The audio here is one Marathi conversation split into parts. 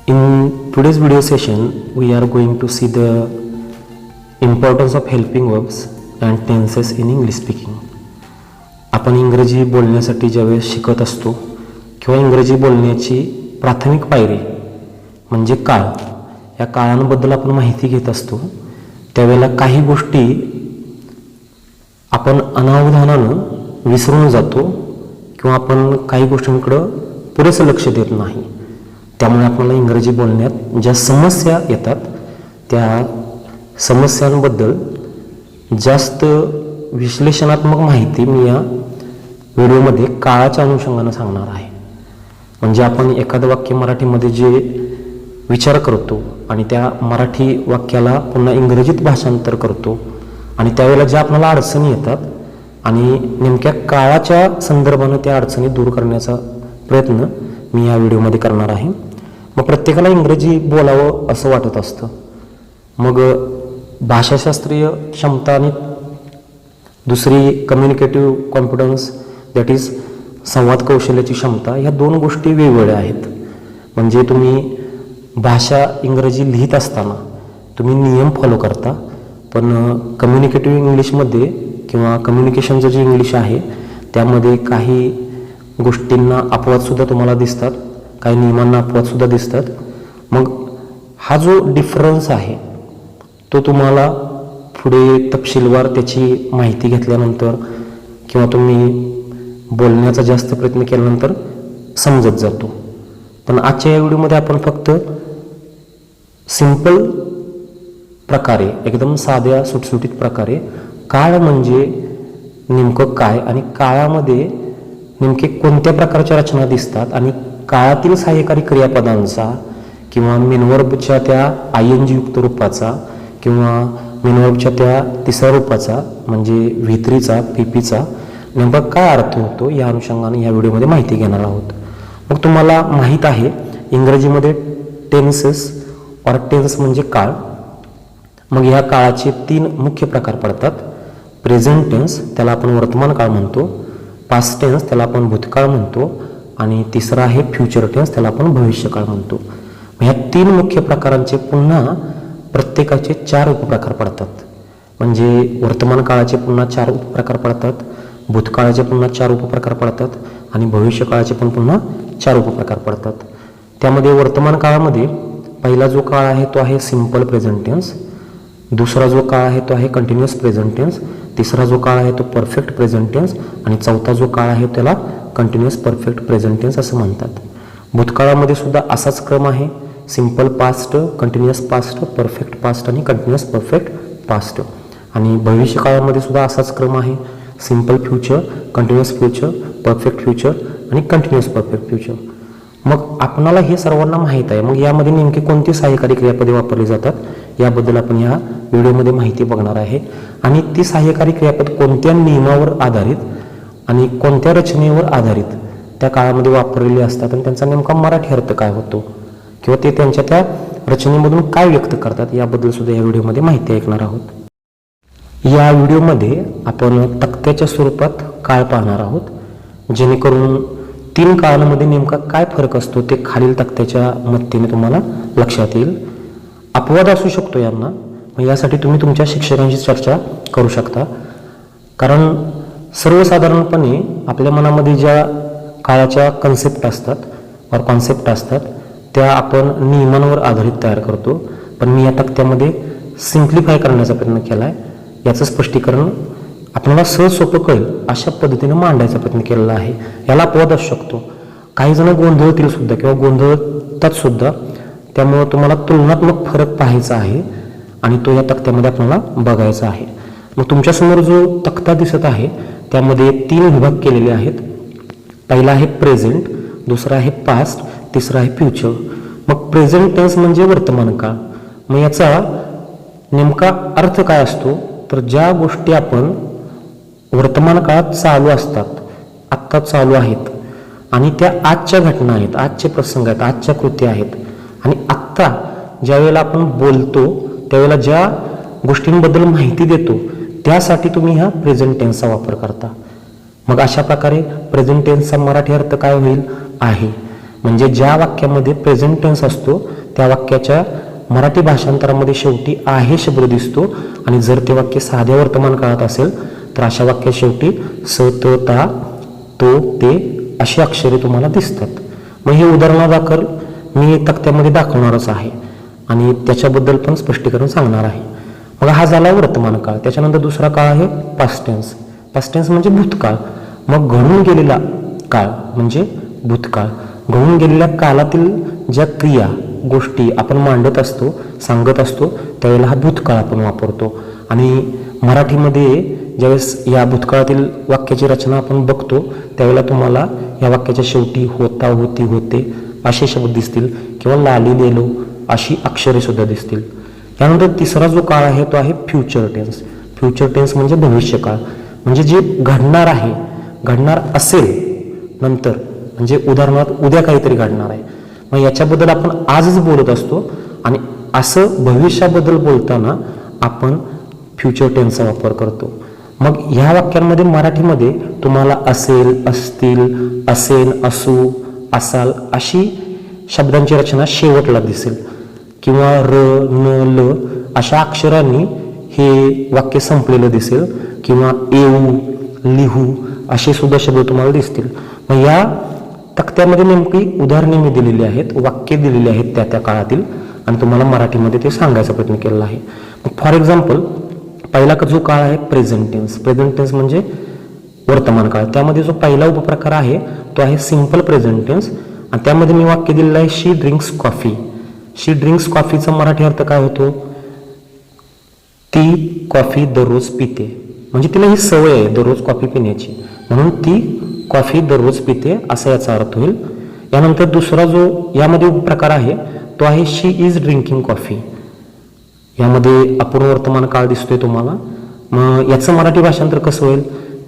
In today's video session, we are going to see the importance of helping verbs and tenses in English speaking. आपण इंग्रजी बोलण्यासाठी ज्यावेळेस शिकत असतो किंवा इंग्रजी बोलण्याची प्राथमिक पायरी म्हणजे काळ, या काळांबद्दल आपण माहिती घेत असतो त्यावेळेला काही गोष्टी आपण अनावधानानं विसरून जातो किंवा आपण काही गोष्टींकडं पुरेसं लक्ष देत नाही. त्यामुळे आपल्याला इंग्रजी बोलण्यात ज्या समस्या येतात त्या समस्यांबद्दल जास्त विश्लेषणात्मक माहिती मी या व्हिडिओमध्ये काळाच्या अनुषंगानं सांगणार आहे. म्हणजे आपण एखादं वाक्य मराठीमध्ये जे विचार करतो आणि त्या मराठी वाक्याला पुन्हा इंग्रजीत भाषांतर करतो आणि त्यावेळेला ज्या आपल्याला अडचणी येतात आणि नेमक्या काळाच्या संदर्भानं त्या अडचणी दूर करण्याचा प्रयत्न मी या व्हिडिओमध्ये करणार आहे. मग प्रत्येकाला इंग्रजी बोलावं असं वाटत असतं. मग भाषाशास्त्रीय क्षमता आणि दुसरी कम्युनिकेटिव्ह कॉन्फिडन्स दॅट इज संवाद कौशल्याची क्षमता, ह्या दोन गोष्टी वेगवेगळ्या आहेत. म्हणजे तुम्ही भाषा इंग्रजी लिहित असताना तुम्ही नियम फॉलो करता, पण कम्युनिकेटिव्ह इंग्लिशमध्ये किंवा कम्युनिकेशनचं जे इंग्लिश आहे त्यामध्ये काही गोष्टींना अपवादसुद्धा तुम्हाला दिसतात, काही नियमांना अपवादसुद्धा दिसतात. मग हा जो डिफरन्स आहे तो तुम्हाला पुढे तपशीलवार त्याची माहिती घेतल्यानंतर किंवा तुम्ही बोलण्याचा जास्त प्रयत्न केल्यानंतर समजत जातो. पण आजच्या या व्हिडिओमध्ये आपण फक्त सिंपल प्रकारे, एकदम साध्या सुटसुटीत प्रकारे काळ म्हणजे नेमकं काय आणि काळामध्ये नेमके कोणत्या प्रकारच्या रचना दिसतात आणि काळातील सहाय्यकारी क्रियापदांचा किंवा मेनवर्बच्या त्या ING युक्त रूपाचा किंवा मेनवर्बच्या त्या तिसऱ्या रूपाचा म्हणजे व्हित्रीचा, पीपीचा नेमका काय अर्थ होतो या अनुषंगाने या व्हिडिओमध्ये माहिती घेणार आहोत. मग तुम्हाला माहीत आहे इंग्रजीमध्ये टेन्सेस ऑर टेन्स म्हणजे काळ. मग ह्या काळाचे 3 मुख्य प्रकार पडतात. प्रेझेंट टेन्स त्याला आपण वर्तमान काळ म्हणतो, पास्ट टेन्स त्याला आपण भूतकाळ म्हणतो आणि तिसरा आहे फ्युचर टेन्स त्याला आपण भविष्यकाळ म्हणतो. ह्या 3 मुख्य प्रकारांचे पुन्हा प्रत्येकाचे 4 उपप्रकार पडतात. म्हणजे वर्तमान काळाचे पुन्हा 4 उपप्रकार पडतात, भूतकाळाचे पुन्हा 4 उपप्रकार पडतात आणि भविष्यकाळाचे पण पुन्हा 4 उपप्रकार पडतात. त्यामध्ये वर्तमान काळामध्ये पहिला जो काळ आहे तो आहे सिंपल प्रेझेंट टेन्स, दुसरा जो काळ आहे तो आहे कंटिन्युअस प्रेझेंट टेन्स, तिसरा जो काळ आहे तो परफेक्ट प्रेझेंट टेन्स आणि चौथा जो काळ आहे त्याला कंटिन्युअस परफेक्ट प्रेझेंट टेन्स असं म्हणतात. भूतकाळामध्ये सुद्धा असाच क्रम आहे, simple past, continuous past, perfect past आणि कंटिन्युअस परफेक्ट पास्ट. आणि भविष्यकाळामध्ये सुद्धा असाच क्रम आहे, simple future, continuous future, perfect future आणि कंटिन्युअस परफेक्ट फ्युचर. मग आपणाला हे सर्वांना माहीत आहे. मग यामध्ये नेमकी कोणती सहाय्यकारी क्रियापदे वापरली जातात याबद्दल आपण या व्हिडिओमध्ये माहिती बघणार आहे. आणि ती सहाय्यकारी क्रियापद कोणत्या नियमावर आधारित आणि कोणत्या रचनेवर आधारित त्या काळामध्ये वापरलेली असतात आणि त्यांचा नेमका मराठी अर्थ काय होतो किंवा ते त्यांच्या त्या रचनेमधून काय व्यक्त करतात याबद्दल सुद्धा या व्हिडिओमध्ये माहिती ऐकणार आहोत. या व्हिडिओमध्ये आपण तक्त्याच्या स्वरूपात काळ पाहणार आहोत, जेणेकरून 3 काळांमध्ये नेमका काय फरक असतो ते खालील तक्त्याच्या मदतीने तुम्हाला लक्षात येईल. अपवाद असू शकतो यांना, मग यासाठी तुम्ही तुमच्या शिक्षकांशी चर्चा करू शकता. कारण सर्वसाधारणपणे आपल्या मनामध्ये ज्या काळाच्या कन्सेप्ट असतात व कॉन्सेप्ट असतात त्या आपण नियमांवर आधारित तयार करतो. पण मी या तक्त्यामध्ये सिम्प्लिफाय करण्याचा प्रयत्न केला आहे. याचं स्पष्टीकरण आपल्याला सहज सोपं कळेल अशा पद्धतीने मांडायचा प्रयत्न केलेला आहे. याला अपवाद असू शकतो, काही जण गोंधळतील सुद्धा किंवा गोंधळतात सुद्धा. त्यामुळं तुम्हाला तुलनात्मक फरक पाहायचा आहे आणि तो या तक्त्यामध्ये आपल्याला बघायचा आहे. मग तुमच्यासमोर जो तक्ता दिसत आहे त्यामध्ये 3 विभाग केलेले आहेत. पहिला आहे प्रेझेंट, दुसरा आहे पास्ट, तिसरा आहे फ्युचर. मग प्रेझेंट टेन्स म्हणजे वर्तमान काळ. मग याचा नेमका अर्थ काय असतो तर ज्या गोष्टी आपण वर्तमान काळात चालू असतात, आत्ता चालू आहेत आणि त्या आजच्या घटना आहेत, आजचे प्रसंग आहेत, आजच्या कृती आहेत आणि आत्ता ज्या वेळेला आपण बोलतो त्यावेळेला ज्या गोष्टींबद्दल माहिती देतो त्यासाठी तुम्ही ह्या प्रेझेंट टेन्सचा वापर करता. मग अशा प्रकारे प्रेझेंट टेन्सचा मराठी अर्थ काय होईल आहे. म्हणजे ज्या वाक्यामध्ये प्रेझेंट टेन्स असतो त्या वाक्याच्या मराठी भाषांतरामध्ये शेवटी आहे शब्द दिसतो आणि जर ते वाक्य साध्या वर्तमान काळात असेल तर अशा वाक्यात शेवटी स, त, ता, तो, ते अशी अक्षरे तुम्हाला दिसतात. मग हे उदाहरणादाखल मी तक्त्यामध्ये दाखवणारच आहे आणि त्याच्याबद्दल पण स्पष्टीकरण सांगणार आहे. मग हा झाला वर्तमान काळ. त्याच्यानंतर दुसरा काळ आहे पास्ट टेन्स. पास्ट टेन्स म्हणजे भूतकाळ. मग घडून गेलेला काळ म्हणजे भूतकाळ. घडून गेलेल्या काळातील ज्या क्रिया गोष्टी आपण मांडत असतो, सांगत असतो, त्यावेळेला हा भूतकाळ आपण वापरतो. आणि मराठीमध्ये ज्यावेळेस या भूतकाळातील वाक्याची रचना आपण बघतो त्यावेळेला तुम्हाला या वाक्याच्या शेवटी होता, होती, होते असे शब्द दिसतील किंवा लाली, लेलो अशी अक्षरे सुद्धा दिसतील. त्यानंतर तिसरा जो काळ आहे तो आहे फ्युचर टेन्स. फ्युचर टेन्स म्हणजे भविष्यकाळ. म्हणजे जे घडणार आहे, घडणार असेल नंतर, म्हणजे उदाहरणार्थ उद्या काहीतरी घडणार आहे. मग याच्याबद्दल आपण आजच बोलत असतो आणि असं भविष्याबद्दल बोलताना आपण फ्युचर टेन्सचा वापर करतो. मग ह्या वाक्यांमध्ये मराठीमध्ये तुम्हाला असेल, असतील, असेल, असू, असाल अशी शब्दांची रचना शेवटला दिसेल किंवा र, न, ल अशा अक्षरांनी हे वाक्य संपलेलं दिसेल किंवा येऊ, लिहू असे सुद्धा शब्द तुम्हाला दिसतील. मग या तक्त्यामध्ये नेमकी उदाहरणे मी दिलेली आहेत, वाक्य दिलेली आहेत त्या त्या काळातील आणि तुम्हाला मराठीमध्ये ते सांगायचा प्रयत्न केलेला आहे. फॉर एक्झाम्पल पहिला जो काळ आहे प्रेझेंट टेन्स. प्रेझेंट टेन्स म्हणजे वर्तमान काळ. त्यामध्ये जो पहिला उपप्रकार आहे तो आहे सिंपल प्रेझेंट टेन्स आणि त्यामध्ये मी वाक्य दिलेलं आहे शी ड्रिंक्स कॉफी. शी ड्रिंक्स कॉफीचा मराठी अर्थ काय होतो? ती कॉफी दररोज पिते. म्हणजे तिला ही सवय आहे दररोज कॉफी पिण्याची, म्हणून ती कॉफी दररोज पिते असा याचा अर्थ होईल. यानंतर दुसरा जो यामध्ये प्रकार आहे तो आहे शी इज ड्रिंकिंग कॉफी. यामध्ये अपूर्ण वर्तमान काळ दिसतोय तुम्हाला. मग याचं मराठी भाषांतर कसं होईल?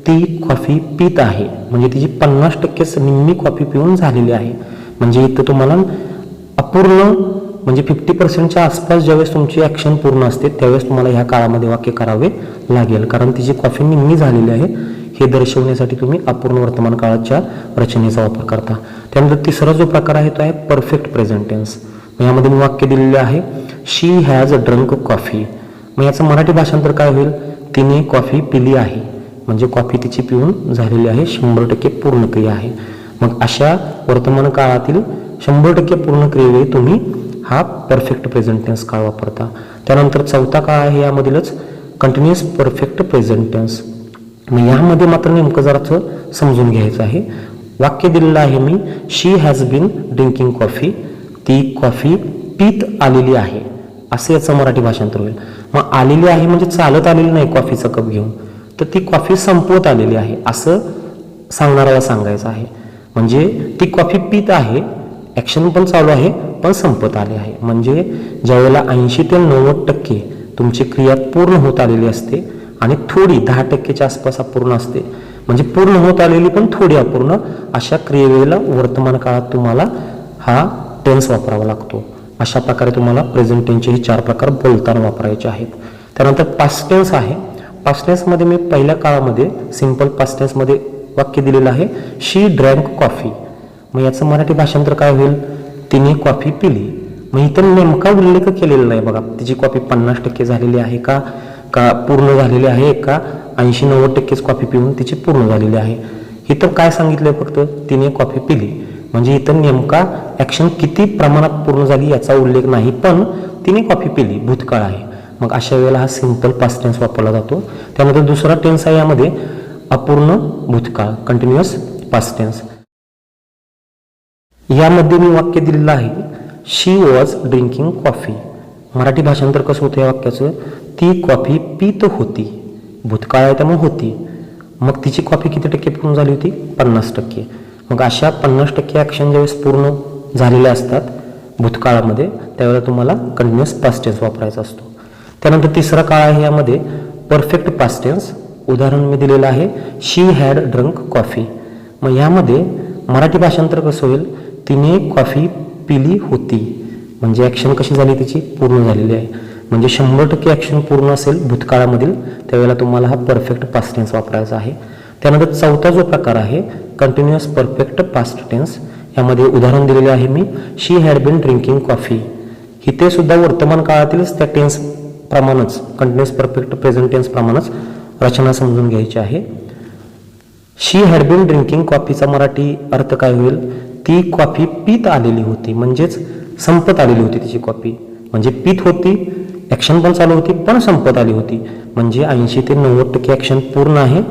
ती कॉफी पित आहे. म्हणजे तिची 50% निम्मी कॉफी पिऊन झालेली आहे. म्हणजे इथं तुम्हाला अपूर्ण म्हणजे 50% आसपास ज्यावेळेस तुमची ॲक्शन पूर्ण असते त्यावेळेस तुम्हाला ह्या काळामध्ये वाक्य करावे लागेल, कारण तिची कॉफी निम्मी झालेली आहे हे दर्शवण्यासाठी तुम्ही अपूर्ण वर्तमान काळाच्या रचनेचा वापर करता. त्यानंतर तिसरा जो प्रकार आहे तो आहे परफेक्ट प्रेझेंट टेन्स. यामध्ये मी वाक्य दिलेले आहे शी हॅज ड्रंक कॉफी. मग याचं मराठी भाषांतर काय होईल? तिने कॉफी पिली आहे. म्हणजे कॉफी तिची पिऊन झालेली आहे, 100% पूर्ण क्रिया आहे. मग अशा वर्तमान काळातील 100% पूर्ण क्रियेवेळी तुम्ही हा परफेक्ट प्रेझेंट टेन्स काळ वापरता. त्यानंतर चौथा काळ आहे यामधीलच कंटिन्युअस परफेक्ट प्रेझेंट टेन्स. मग यामध्ये मात्र नेमकं जरा समजून घ्यायचं आहे. वाक्य दिलेलं आहे मी she has been drinking coffee. ती कॉफी पीत आलेली आहे असं याचं मराठी भाषांतर होईल. मग आलेली आहे म्हणजे चालत आलेली नाही कॉफीचा कप घेऊन, तर ती कॉफी संपवत आलेली आहे असं सांगणाऱ्याला सांगायचं आहे. म्हणजे ती कॉफी पीत आहे, ॲक्शन पण चालू आहे पण संपत आले आहे. म्हणजे ज्यावेळेला 80 ते 90% तुमची क्रिया पूर्ण होत आलेली असते आणि थोडी 10%च्या आसपास अपूर्ण असते. म्हणजे पूर्ण होत आलेली पण थोडी अपूर्ण अशा क्रियेवेळेला वर्तमान काळात तुम्हाला हा टेन्स वापरावा लागतो. अशा प्रकारे तुम्हाला प्रेझेंट टेन्सचे हे 4 प्रकार बोलताना वापरायचे आहेत. त्यानंतर पास्ट टेन्स आहे. पास्ट टेन्समध्ये मी पहिल्या काळामध्ये सिंपल पास्ट टेन्समध्ये वाक्य दिलेलं आहे शी ड्रँक कॉफी. मग याचं मराठी भाषांतर काय होईल? तिने कॉफी पिली. मग इथं नेमका उल्लेख केलेला नाही बघा, तिची कॉफी 50% झालेली आहे का पूर्ण झालेली आहे का 80-90%च कॉफी पिऊन तिची पूर्ण झालेली आहे. इथं काय सांगितलंय? फक्त तिने कॉफी पिली. म्हणजे इथं नेमका ॲक्शन किती प्रमाणात पूर्ण झाली याचा उल्लेख नाही, पण तिने कॉफी पिली भूतकाळ आहे. मग अशा वेळेला हा सिंपल पास्ट टेन्स वापरला जातो. त्यानंतर दुसरा टेन्स आहे यामध्ये अपूर्ण भूतकाळ कंटिन्युअस पास्ट टेन्स. यामध्ये मी वाक्य दिलेलं आहे शी वॉज ड्रिंकिंग कॉफी. मराठी भाषांतर कसं होतं या वाक्याचं? ती कॉफी पित होती. भूतकाळ आहे त्यामुळे होती. मग तिची कॉफी किती टक्के पूर्ण झाली होती? 50%. मग अशा 50% ॲक्शन ज्यावेळेस पूर्ण झालेल्या असतात भूतकाळामध्ये त्यावेळेला तुम्हाला कंटिन्युअस पास्ट टेन्स वापरायचा असतो. त्यानंतर तिसरा काळ आहे यामध्ये परफेक्ट पास्ट टेन्स. उदाहरण मी दिलेलं आहे शी हॅड ड्रंक कॉफी. मग यामध्ये मराठी भाषांतर कसं होईल? तिने कॉफी पिली होती. म्हणजे ॲक्शन कशी झाली? तिची पूर्ण झालेली आहे. म्हणजे 100% ॲक्शन पूर्ण असेल भूतकाळामधील त्यावेळेला तुम्हाला हा परफेक्ट पास्ट टेन्स वापरायचा आहे. त्यानंतर चौथा जो प्रकार आहे कंटिन्युअस परफेक्ट पास्ट टेन्स. यामध्ये उदाहरण दिलेले आहे मी, she had been drinking coffee. इथे सुद्धा वर्तमान काळातीलच त्या टेन्स प्रमाणच, कंटिन्युअस परफेक्ट प्रेझेंट टेन्स प्रमाणच रचना समजून घ्यायची आहे. शी हॅड बीन ड्रिंकिंग कॉफीचा मराठी अर्थ काय होईल? ती कॉफी पीत आलेली होती, म्हणजेच संपत आलेली होती तिची कॉफी. म्हणजे पीत होती, ॲक्शन पण चालू होती, पण संपत आली होती. म्हणजे 80 ते 90% ॲक्शन पूर्ण आहे,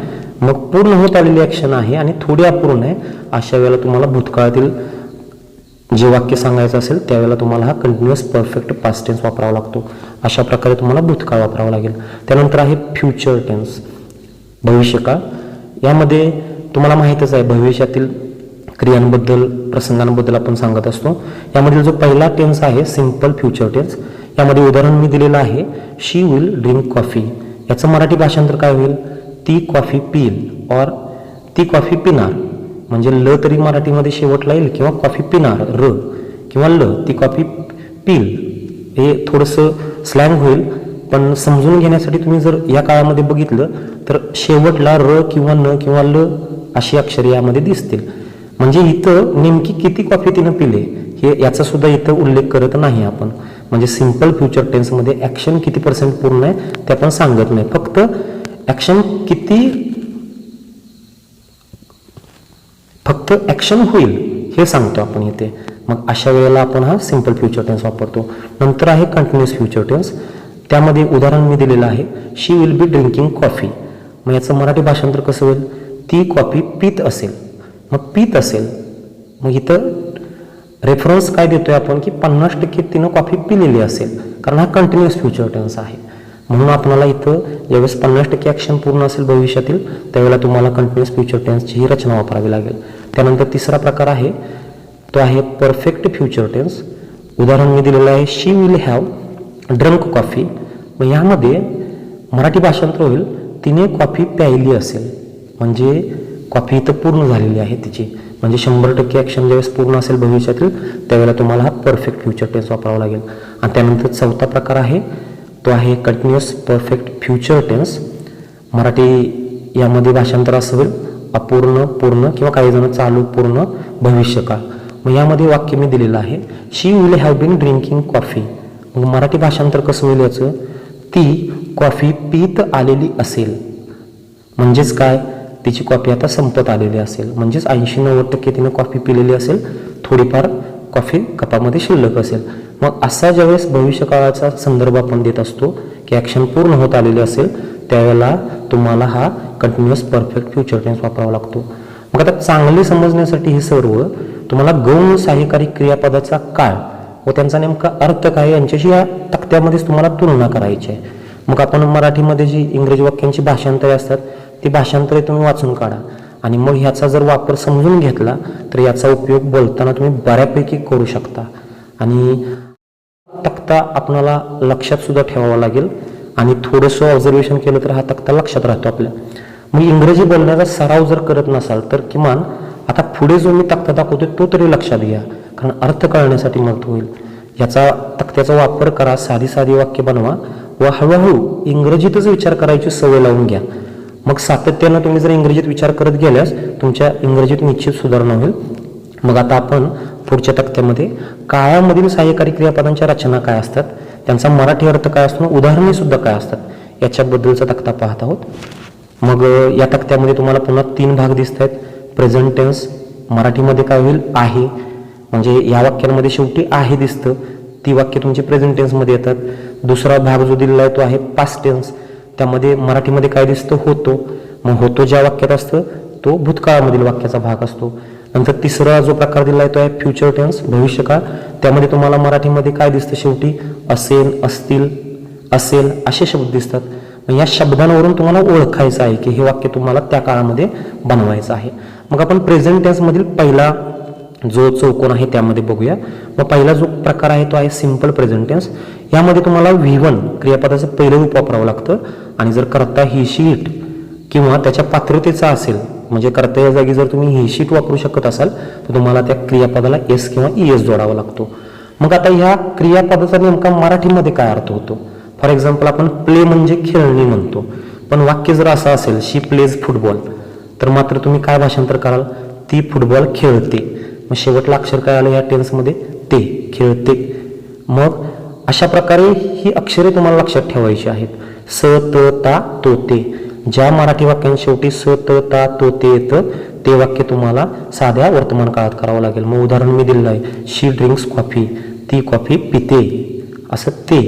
मग पूर्ण होत आलेली ॲक्शन आहे आणि थोडी अपूर्ण आहे. अशा वेळेला तुम्हाला भूतकाळातील जे वाक्य सांगायचं असेल त्यावेळेला तुम्हाला हा कंटिन्युअस परफेक्ट पास्ट टेन्स वापरावा लागतो. अशा प्रकारे तुम्हाला भूतकाळ वापरावा लागेल. त्यानंतर आहे फ्युचर टेन्स, भविष्यकाळ. यामध्ये तुम्हाला माहीतच आहे, भविष्यातील क्रियांबद्दल, प्रसंगांबद्दल आपण सांगत असतो. यामधील जो पहिला टेन्स आहे सिंपल फ्युचर टेन्स, यामध्ये उदाहरण मी दिलेलं आहे, शी विल ड्रिंक कॉफी. याचं मराठी भाषांतर काय होईल? ती कॉफी पिईल और ती कॉफी पिणार. म्हणजे ल तरी मराठीमध्ये शेवटला येईल किंवा कॉफी पिणार र किंवा ल, ती कॉफी पिल. हे थोडंसं स्लँग होईल, पण समजून घेण्यासाठी तुम्ही जर या काळामध्ये बघितलं तर शेवटला र किंवा न किंवा ल अशी अक्षरे यामध्ये दिसतील. म्हणजे इथं नेमकी किती कॉफी तिनं पिले हे याचा सुद्धा इथं उल्लेख करत नाही आपण. म्हणजे सिंपल फ्युचर टेन्समध्ये ॲक्शन किती % पूर्ण आहे ते आपण सांगत नाही, फक्त ॲक्शन फक्त ॲक्शन होईल हे सांगतो आपण इथे. मग अशा वेळेला आपण हा सिंपल फ्युचर टेन्स वापरतो. नंतर आहे कंटिन्युअस फ्युचर टेन्स. त्यामध्ये उदाहरण मी दिलेलं आहे, she will be drinking coffee. मग याचं मराठी भाषांतर कसं होईल? ती कॉफी पीत असेल. मग पीत असेल, मग इथं रेफरन्स काय देतोय आपण की 50% तिनं कॉफी पिलेली असेल, कारण हा कंटिन्युअस फ्युचर टेन्स आहे. म्हणून आपल्याला इथं ज्यावेळेस 50% ॲक्शन पूर्ण असेल भविष्यातील त्यावेळेला तुम्हाला कंटिन्युअस फ्युचर टेन्सची ही रचना वापरावी लागेल. त्यानंतर तिसरा प्रकार आहे तो आहे परफेक्ट फ्युचर टेन्स. उदाहरण मी दिलेलं आहे, she will have drunk coffee. मग यामध्ये मराठी भाषांतर होईल, तिने कॉफी प्यायली असेल. म्हणजे कॉफी इथं पूर्ण झालेली आहे तिची. म्हणजे 100% ॲक्शन ज्यावेळेस पूर्ण असेल भविष्यातील त्यावेळेला तुम्हाला हा परफेक्ट फ्युचर टेन्स वापरावा लागेल. आणि त्यानंतर चौथा प्रकार आहे तो आहे continuous perfect future tense. Marathi यामध्ये भाषांतर असं होईल, अपूर्ण, पूर्ण किंवा काही जण चालू, पूर्ण, भविष्यकाळ. मग यामध्ये वाक्य मी दिलेलं आहे, she will have been drinking coffee. मग मराठी भाषांतर कसं होईल याचं? ती कॉफी पीत आलेली असेल. म्हणजेच काय? तिची कॉफी आता संपत आलेली असेल. म्हणजेच 80-90% तिनं कॉफी पिलेली असेल, थोडीफार कॉफी कपामध्ये शिल्लक असेल. मग असा ज्यावेळेस भविष्यकाळाचा संदर्भ आपण देत असतो की ॲक्शन पूर्ण होत आलेले असेल त्यावेळेला तुम्हाला हा कंटिन्युअस परफेक्ट फ्युचर टेन्स वापरावा लागतो. मग आता चांगले समजण्यासाठी हे सर्व तुम्हाला गौण सहाय्यकारी क्रियापदाचा काळ व त्यांचा नेमका अर्थ काय यांच्याशी या तक्त्यामध्येच तुम्हाला तुलना करायची आहे. मग आपण मराठीमध्ये जी इंग्रजी वाक्यांची भाषांतरे असतात ती भाषांतरे तुम्ही वाचून काढा आणि मग ह्याचा जर वापर समजून घेतला तर याचा उपयोग बोलताना तुम्ही बऱ्यापैकी करू शकता. आणि तक्ता आपल्याला लक्षात सुद्धा ठेवावा लागेल आणि थोडंसं ऑब्झर्वेशन केलं तर हा तक्ता लक्षात राहतो आपल्या. मग इंग्रजी बोलण्याचा सराव जर करत नसाल तर किमान आता पुढे जो मी तक्ता दाखवतो तो तरी लक्षात घ्या, कारण अर्थ कळण्यासाठी मदत होईल. याचा तक्त्याचा वापर करा, साधी साधी वाक्य बनवा व हळूहळू इंग्रजीतच विचार करायची सवय लावून घ्या. मग सातत्यानं तुम्ही जर इंग्रजीत विचार करत गेल्यास तुमच्या इंग्रजीत निश्चित सुधारणा होईल. मग आता आपण पुढच्या तक्त्यामध्ये काळामधील सहाय्यकारी क्रियापदांच्या रचना काय असतात, त्यांचा मराठी अर्थ काय असतो, उदाहरणे सुद्धा काय असतात याच्याबद्दलचा तक्ता पाहत आहोत. मग या तक्त्यामध्ये तुम्हाला पुन्हा 3 भाग दिसत आहेत. प्रेझेंट टेन्स मराठीमध्ये काय होईल? आहे. म्हणजे या वाक्यांमध्ये शेवटी आहे दिसतं, ती वाक्य तुमची प्रेझेंट टेन्समध्ये येतात. दुसरा भाग जो दिलेला आहे तो आहे पास्ट टेन्स. त्यामध्ये मराठीमध्ये काय दिसतं? होतो. मग होतो ज्या वाक्यात असतं तो भूतकाळामधील वाक्याचा भाग असतो. नंतर तिसरा जो प्रकार दिला आहे तो आहे फ्युचर टेन्स, भविष्यकाळ. त्यामध्ये तुम्हाला मराठीमध्ये काय दिसतं? शेवटी असेल, असतील, असेल असे शब्द दिसतात. मग या शब्दांवरून तुम्हाला ओळखायचं आहे की हे वाक्य तुम्हाला त्या काळामध्ये बनवायचं आहे. मग आपण प्रेझेंट टेन्समधील पहिला जो चौकोन आहे त्यामध्ये बघूया. मग पहिला जो प्रकार आहे तो आहे सिंपल प्रेझेंट टेन्स. यामध्ये तुम्हाला V1 क्रियापदाचं पहिलं रूप वापरावं लागतं आणि जर करता ही शीट किंवा त्याच्या पात्रतेचा असेल, म्हणजे करता या जागी जर तुम्ही ही शीट वापरू शकत असाल तर तुम्हाला त्या क्रियापदाला एस किंवा ES जोडावा लागतो. मग आता ह्या क्रियापदाचा नेमका मराठीमध्ये काय अर्थ होतो? फॉर एक्झाम्पल आपण प्ले म्हणजे खेळणी म्हणतो, पण वाक्य जर असं असेल शी प्लेज फुटबॉल तर मात्र तुम्ही काय भाषांतर कराल? ती फुटबॉल खेळते. मग शेवटला अक्षर काय आलं या टेन्समध्ये? ते, खेळते. मग अशा प्रकारे ही अक्षरे तुम्हाला लक्षात ठेवायची आहेत. स, त, ता, तो, ते. ज्या मराठी वाक्यांच्या शेवटी स, त, ता, तो, ते येतं ते वाक्य तुम्हाला साध्या वर्तमान काळात करावं लागेल. मग उदाहरण मी दिलेलं आहे, शी ड्रिंक्स कॉफी, ती कॉफी पिते, असं ते.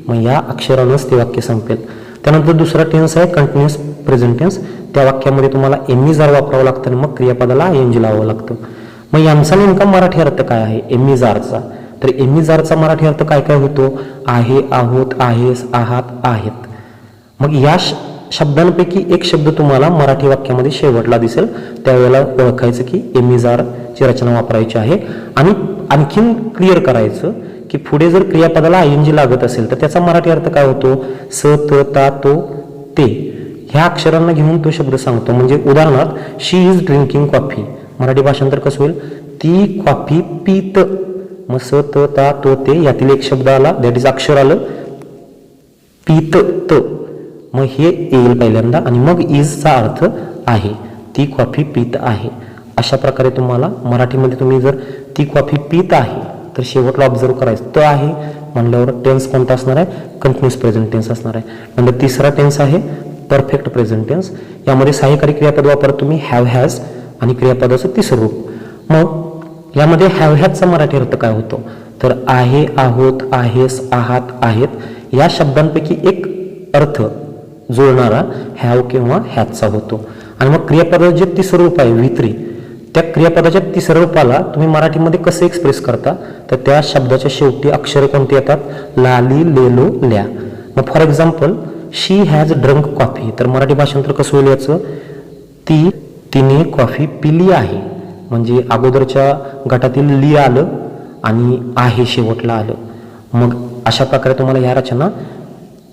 मग या अक्षरानंच ते वाक्य संपेल. त्यानंतर दुसरा टेन्स आहे कंटिन्युअस प्रेझेंट टेन्स. त्या वाक्यामध्ये तुम्हाला एमिजार वापरावं लागतं आणि मग क्रियापदाला आयएनजी लावावं लागतं. मग यांचा नेमका मराठी अर्थ काय आहे एमिजारचा? तर एमिजारचा मराठी अर्थ काय काय होतो? आहे, आहोत, आहेस, आहात, आहेत. मग या शब्दांपैकी एक शब्द तुम्हाला मराठी वाक्यामध्ये शेवटला दिसेल, त्यावेळेला ओळखायचं की एमिजारची रचना वापरायची आहे. आणि आणखीन क्लिअर करायचं की पुढे जर क्रियापदाला आयएनजी लागत असेल तर त्याचा मराठी अर्थ काय होतो? स, त, ता, तो, ते. ह्या अक्षरांना घेऊन तो शब्द सांगतो. म्हणजे उदाहरणार्थ शी इज ड्रिंकिंग कॉफी, मराठी भाषांतर कसं होईल? ती कॉफी पीत. मग स, त, ता, तो, ते यातील एक शब्द आला, दॅट इज अक्षर आलं पीत, त. मग हे येईल पहिल्यांदा आणि मग इजचा अर्थ आहे, ती कॉफी पीत आहे. अशा प्रकारे तुम्हाला मराठीमध्ये तुम्ही जर ती कॉफी पीत आहे तर शेवटला ऑब्झर्व करायचं त आहे म्हणल्यावर टेन्स कोणता असणार आहे? कंटिन्युअस प्रेझेंट टेन्स असणार आहे. नंतर तिसरा टेन्स आहे परफेक्ट प्रेझेंट टेन्स. यामध्ये सहाय्यकारी क्रियापद वापरत तुम्ही हॅव, हॅज आणि क्रियापदाचं तिसरं रूप. मग यामध्ये हॅव, हॅजचा मराठी अर्थ काय होतो? तर आहे, आहोत, आहेस, आहात, आहेत या शब्दांपैकी एक अर्थ जुळणारा हॅव किंवा हॅजचा होतो. आणि मग क्रियापदाचं जे तिसरं रूप आहे व्ही3, त्या क्रियापदाच्या तिसऱ्या रूपाला तुम्ही मराठीमध्ये कसं एक्सप्रेस करता? तर त्या शब्दाच्या शेवटी अक्षरे कोणती येतात? ला, ली, लेलो, ल्या. मग for example she has drunk coffee, तर मराठी भाषांतर कसं होईल याचं? तिने कॉफी पिली आहे. म्हणजे अगोदरच्या गटातील ली आलं आणि आहे शेवटला आलं. मग अशा प्रकारे तुम्हाला ह्या रचना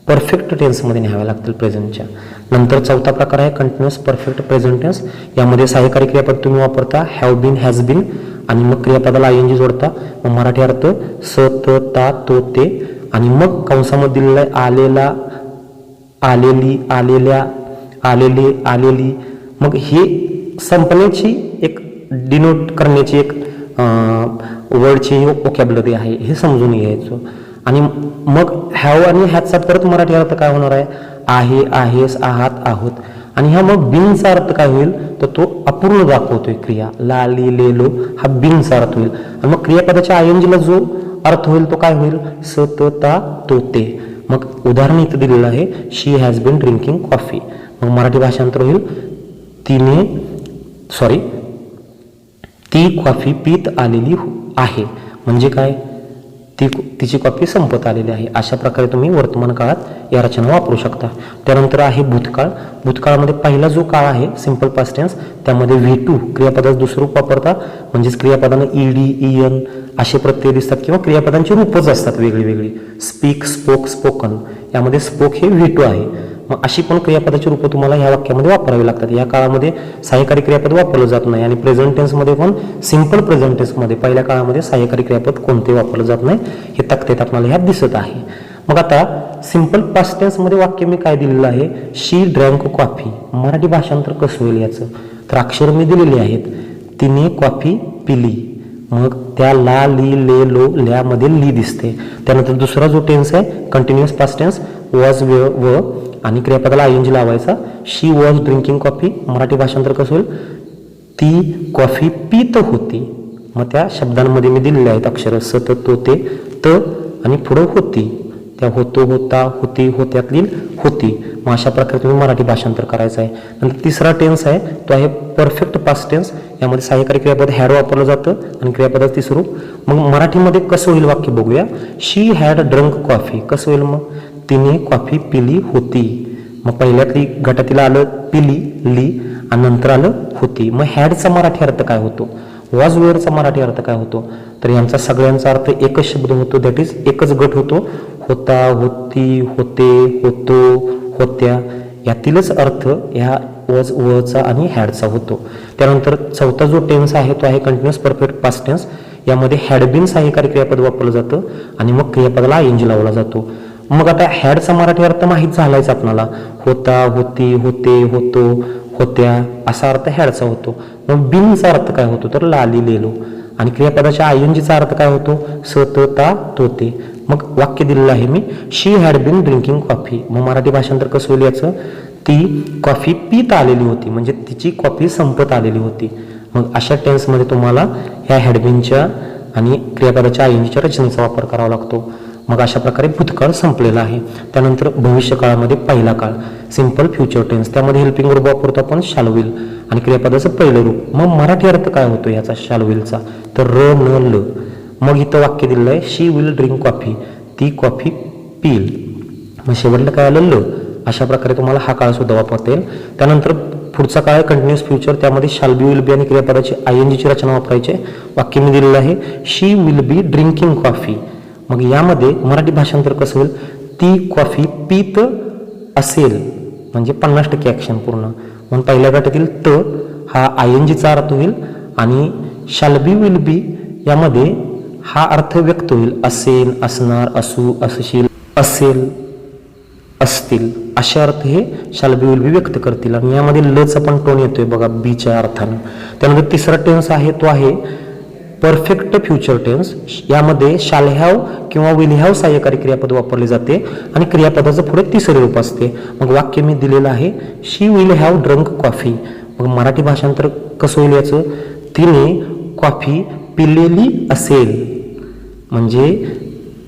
परफेक्ट टेन्समध्ये न्याव्या लागतील प्रेझेंटच्या. नंतर चौथा प्रकार आहे कंटिन्युअस परफेक्ट प्रेझेंट टेन्स. यामध्ये सहाय्यकारी क्रियापद तुम्ही वापरता हॅव बीन, हॅज बीन आणि मग क्रियापदाला आयएनजी जोडता. मग मराठी अर्थ स, त, ता, तो, ते आणि मग कंसामध्ये दिलेला आहे आलेला, आलेली, आलेल्या, आलेले, आलेली. मग हे संपण्याची एक डिनोट करण्याची एक वर्डची वोकॅब्युलरी आहे, हे समजून घ्यायचं. आणि मग हॅव आणि हॅजचा परत मराठी अर्थ काय होणार आहे? आहे, आहेस, आहात, आहोत. आणि ह्या मग बिनचा अर्थ काय होईल? तर तो अपूर्ण दाखवतोय क्रिया. ला, ली, लेलो हा बिनचा अर्थ होईल. आणि मग क्रियापदाच्या आयएनजीला जो अर्थ होईल तो काय होईल? स, त, ता, तो, ते. मग उदाहरण इथं दिलेलं आहे शी हॅज बीन ड्रिंकिंग कॉफी. मग मराठी भाषांतर होईल ती कॉफी पीत आलेली आहे. म्हणजे काय? तिची कॉफी संपत आलेली आहे. अशा प्रकारे तुम्ही वर्तमान काळात या रचना वापरू शकता. त्यानंतर आहे भूतकाळ. भूतकाळामध्ये पहिला जो काळ आहे सिंपल पास्ट टेन्स, त्यामध्ये V2 क्रियापदाचं दुसरं रूप वापरता. म्हणजेच क्रियापदानं ईडी, ईएन असे प्रत्यय दिसतात किंवा क्रियापदांची रूपच असतात वेगळी वेगळी. स्पीक, स्पोक, स्पोकन यामध्ये स्पोक हे V2 आहे. मग अशी पण क्रियापदाची रूपं तुम्हाला ह्या वाक्यामध्ये वापरावी लागतात. या काळामध्ये सहाय्यकारी क्रियापद वापरलं जात नाही आणि प्रेझेंट टेन्समध्ये पण सिंपल प्रेझेंट टेन्समध्ये पहिल्या काळामध्ये सहाय्यकारी क्रियापद कोणते वापरलं जात नाही हे तक्त्यात आपल्याला ह्यात दिसत आहे. मग आता सिंपल पास्ट टेन्समध्ये वाक्य मी काय दिलेलं आहे? शी ड्रँक कॉफी. मराठी भाषांतर कसं होईल याचं? तर अक्षर मी दिलेली आहेत. तिने कॉफी पिली. मग त्या ला, ली, ले, लो, ल्यामध्ये ली दिसते. त्यानंतर दुसरा जो टेन्स आहे कंटिन्युअस पास्ट टेन्स वॉज, व आणि क्रियापदाला आयएनजी लावायचा. शी वॉज ड्रिंकिंग कॉफी. मराठी भाषांतर कसं होईल? ती कॉफी पित होती. मग त्या शब्दांमध्ये मी दिलेले आहेत अक्षर स, त, तो, ते, त आणि पुढं होती. त्या होतो, होता, होती, होत्यातली होती. मग अशा प्रकारे तुम्ही मराठी भाषांतर करायचं आहे. नंतर तिसरा टेन्स आहे तो आहे परफेक्ट पास्ट टेन्स. यामध्ये सहाय्यकारी क्रियापद हॅड वापरलं जातं आणि क्रियापदाचं तिसरं रूप. मग मराठीमध्ये कसं होईल वाक्य बघूया. शी हॅड ड्रंक कॉफी. कसं होईल मग? तिने कॉफी पिली होती. मग पहिल्यातली गटातील आलं पिली, ली आणि नंतर आलं होती. मग हॅडचा मराठी अर्थ काय होतो? वॉज, वेअरचा मराठी अर्थ काय होतो? तर यांचा सगळ्यांचा अर्थ एकच शब्द होतो, दॅट इज एकच गट होतो. होता, होती, होते, होतो, होत्या यातीलच अर्थ ह्या वॉज, वचा आणि हॅडचा होतो. त्यानंतर चौथा जो टेन्स आहे तो आहे कंटिन्युअस परफेक्ट पास्ट टेन्स. यामध्ये हॅड बीन सहाय्यकारी क्रियापद वापरलं जातं आणि मग क्रियापदाला आयएनजी लावला जातो. मग आता हॅडचा मराठी अर्थ माहीत झालायच आपल्याला. होता, होती, होते, होतो, होत्या असा अर्थ हॅडचा होतो. मग बिनचा अर्थ काय होतो? तर लाली, लेलो. आणि क्रियापदाच्या आयएनजीचा अर्थ काय होतो? स त ता तो ते. मग वाक्य दिलेलं आहे मी, she had been drinking coffee. मग मराठी भाषांतर कसं होईल याचं? ती कॉफी पीत आलेली होती, म्हणजे तिची कॉफी संपत आलेली होती. मग अशा टेन्समध्ये तुम्हाला ह्या हॅडबीनच्या आणि क्रियापदाच्या आयएनजीच्या रचनेचा वापर करावा लागतो. मग अशा प्रकारे भूतकाळ संपलेला आहे. त्यानंतर भविष्यकाळामध्ये पहिला काळ, सिंपल फ्युचर टेन्स, त्यामध्ये हेल्पिंग वर्ब वापरतो आपण शाल विल आणि क्रियापदाचं पहिलं रूप. मग मराठी अर्थ काय होतो याचा शाल विलचा? तर र न ल. मग इथं वाक्य दिलेलं आहे, शी विल ड्रिंक कॉफी, ती कॉफी पिल. मग शेवटला काय आलं? ल. अशा प्रकारे तुम्हाला हा काळ सुद्धा वापरता येईल. त्यानंतर पुढचा काळ आहे कंटिन्युअस फ्युचर, त्यामध्ये शाल बी विल बी आणि क्रियापदाची आयएनजीची रचना वापरायची. वाक्य मी दिलेलं आहे, she will be drinking coffee. मग यामध्ये मराठी भाषांतर कसं होईल? ती कॉफी पीत असेल, म्हणजे 50% ॲक्शन पूर्ण. म्हणून पहिल्या गटातील त हा आयएनजीचा अर्थ होईल आणि शाल बी विल बी यामध्ये हा अर्थ व्यक्त होईल, असेल, असणार, असू, असशील, असेल, असतील, अशा अर्थ हे शाल बी विल बी व्यक्त करतील. आणि यामध्ये लचा पण टोन येतोय बघा बीच्या अर्थानं. त्यानंतर तिसरा टेन्स आहे तो आहे परफेक्ट फ्युचर टेन्स. यामध्ये शाल हॅव किंवा विल हॅव सहाय्यकारी क्रियापद वापरले जाते आणि क्रियापदाचं पुढे तिसरे रूप असते. मग वाक्य मी दिलेलं आहे, she will have drunk coffee. मग मराठी भाषांतर कसं होईल याचं? तिने कॉफी पिलेली असेल, म्हणजे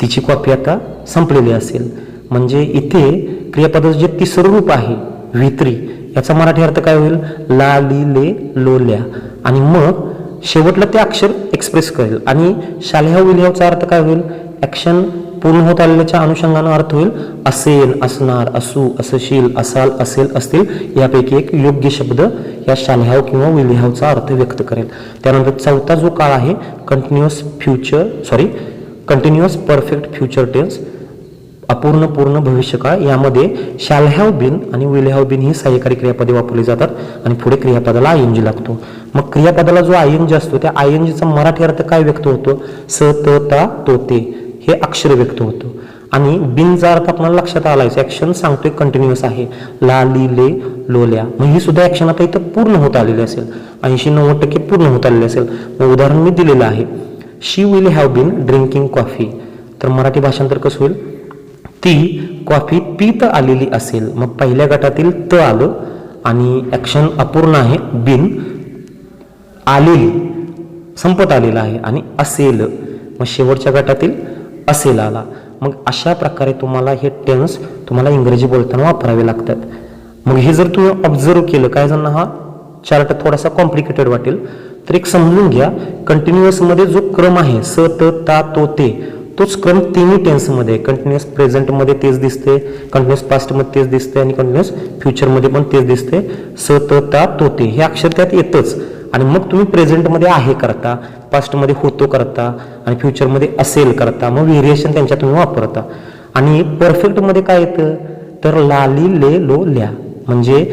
तिची कॉफी आता संपलेली असेल. म्हणजे इथे क्रियापदाचं जे तिसरं रूप आहे वित्री, याचा मराठी अर्थ काय होईल? ला ली ले लोल्या. आणि मग शेवटला ते अक्षर एक्सप्रेस करेल. आणि शाल हॅव विल हॅवचा अर्थ काय होईल? ॲक्शन पूर्ण होत आलेल्याच्या अनुषंगानं अर्थ होईल असेल, असणार, असू, असशील, असाल, असेल, असतील यापैकी एक योग्य शब्द या शाल हॅव किंवा विल हॅवचा अर्थ व्यक्त करेल. त्यानंतर चौथा जो काळ आहे कंटिन्युअस परफेक्ट फ्युचर टेन्स, अपूर्ण पूर्ण भविष्यकाळ. यामध्ये शाल हॅव बीन आणि विल हॅव बीन ही सहाय्यकारी क्रियापदे वापरली जातात आणि पुढे क्रियापदाला आयएनजी लागतो. मग क्रियापदाला जो आयएनजी असतो त्या आयएनजीचा मराठी अर्थ काय व्यक्त होतो? स त ता तो ते हे अक्षर व्यक्त होतो. आणि बिनचा अर्थ आपल्याला लक्षात आलायचं, ऍक्शन सांगतोय कंटिन्युअस आहे, ला ली ले लोल्या. मग ही सुद्धा ऍक्शन आता इथं पूर्ण होत आलेली असेल, 80-90% पूर्ण होत आलेली असेल. मग उदाहरण मी दिलेलं आहे, she will have been drinking coffee. तर मराठी भाषांतर कसं होईल? ती कॉफी पीत आलेली असेल. मग पहिल्या गटातील त आलं आणि ऍक्शन अपूर्ण आहे, बिन, आलेली संपत आलेला आहे आणि असेल. मग शेवटच्या गटातील असेल आला. मग अशा प्रकारे तुम्हाला हे टेन्स तुम्हाला इंग्रजी बोलताना वापरावे लागतात. मग हे जर तुम्ही ऑब्झर्व केलं, काय जणांना हा चार्ट थोडासा कॉम्प्लिकेटेड वाटेल, तर एक समजून घ्या, कंटिन्युअसमध्ये जो क्रम आहे स त ता तो ते, तोच क्रम तिन्ही टेन्समध्ये आहे. कंटिन्युअस प्रेझेंटमध्ये तेच दिसते, कंटिन्युअस पास्टमध्ये तेच दिसते आणि कंटिन्युअस फ्युचरमध्ये पण तेच दिसते. स त ता तो ते हे अक्षर त्यात येतच. आणि मग तुम्ही प्रेझेंटमध्ये आहे करता, पास्टमध्ये होतो करता आणि फ्युचरमध्ये असेल करता. मग व्हेरिएशन त्यांच्या तुम्ही वापरता. आणि परफेक्टमध्ये काय येतं? तर लाली ले लो ल्या. म्हणजे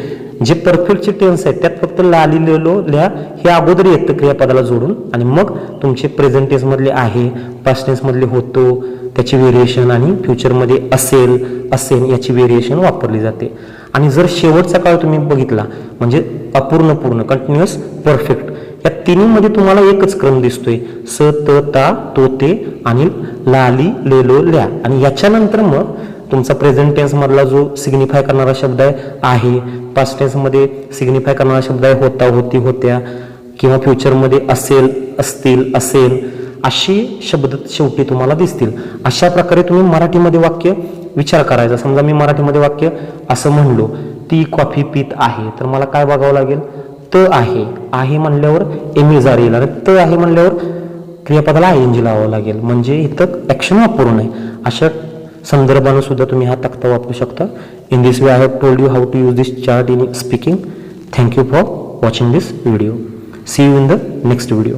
जे परफेक्टचे टेन्स आहेत त्यात फक्त लाली ले लो ल्या हे अगोदर येतं क्रियापदाला जोडून आणि मग तुमचे प्रेझेंट टेन्स मधले आहे, पास्ट टेन्स मधले होतो त्याची व्हेरिएशन आणि फ्युचरमध्ये असेल असेल याची व्हेरिएशन वापरली जाते. आणि जर शेवटचा काळ तुम्ही बघितला म्हणजे अपूर्ण पूर्ण कंटिन्युअस परफेक्ट, या तिन्हीमध्ये तुम्हाला एकच क्रम दिसतोय, स त ता तो ते आणि लाली ले लो ल्या. आणि याच्यानंतर मग तुमचा प्रेझेंट टेन्स मधला जो सिग्निफाय करणारा शब्द आहे, पास्ट टेन्स मध्ये सिग्निफाय करणारा शब्द आहे होता, होती, होत्या, किंवा फ्युचरमध्ये असेल, असतील, असेल, अशी शब्द शेवटी तुम्हाला दिसतील. अशा प्रकारे तुम्ही मराठीमध्ये वाक्य विचार करायचा. समजा मी मराठीमध्ये वाक्य असं म्हणलो, ती कॉफी पित आहे, तर मला काय बघावं लागेल? त आहे, आहे म्हणल्यावर एमिजार येईल आणि त आहे म्हणल्यावर क्रियापदाला आयएनजी लावावं लागेल. म्हणजे इथं ऍक्शन वापरू नये. अशा संदर्भानं सुद्धा तुम्ही हा तक्ता वापरू शकता. In this way I have told you how to use this chart in speaking. Thank you for watching this video. See you in the next video.